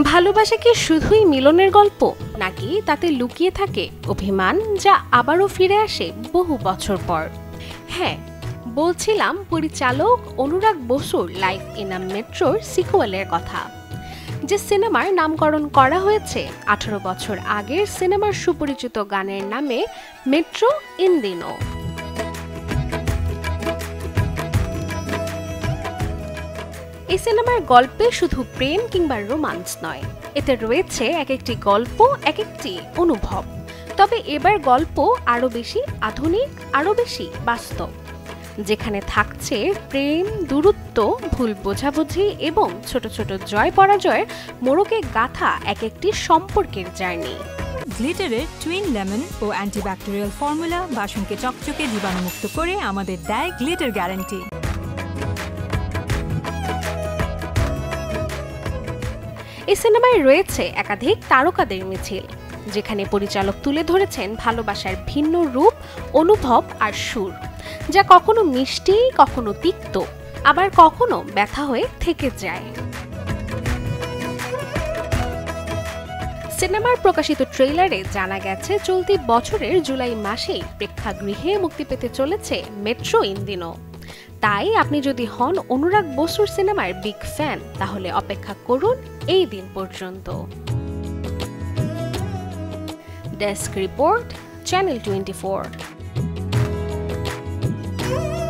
ভালোবাসা কি শুধুই মিলনের গল্প, নাকি তাতে লুকিয়ে থাকে অভিমান যা আবারও ফিরে আসে বহু বছর পর? হ্যাঁ, বলছিলাম পরিচালক অনুরাগ বসুর লাইফ ইন আ মেট্রোর সিকুয়েলের কথা, যে সিনেমার নামকরণ করা হয়েছে 18 বছর আগের সিনেমার সুপরিচিত গানের নামে, মেট্রো ইন দিনো। এই সিনেমার গল্পে শুধু প্রেম কিংবা রোমান্স নয়, এতে রয়েছে এক একটি গল্প, এক একটি অনুভব। তবে এবার গল্প আরও বেশি আধুনিক, আরও বেশি বাস্তব, যেখানে থাকছে প্রেম, দূরত্ব, ভুল বোঝাবুঝি এবং ছোট ছোট জয় পরাজয়ের মোড়কে গাথা এক একটি সম্পর্কের জার্নি। গ্লিটারের টুইন লেমন ও অ্যান্টিব্যাকটেরিয়াল ফর্মুলা বাসনকে চকচকে জীবাণুমুক্ত করে আমাদের দেয় গ্লিটার গ্যারান্টি। এই সিনেমায় রয়েছে একাধিক তারকাদের মিছিল, যেখানে পরিচালক তুলে ধরেছেন ভালোবাসার ভিন্ন রূপ, অনুভব আর সুর, যা কখনো মিষ্টি, কখনো তিক্ত, আবার কখনো ব্যথা হয়ে থেকে যায়। সিনেমার প্রকাশিত ট্রেইলারে জানা গেছে চলতি বছরের জুলাই মাসেই প্রেক্ষাগৃহে মুক্তি পেতে চলেছে মেট্রো ইন দিনো। তাই আপনি যদি হন অনুরাগ বসুর সিনেমার বিগ ফ্যান, তাহলে অপেক্ষা করুন এই দিন পর্যন্ত। Desk report, channel 24।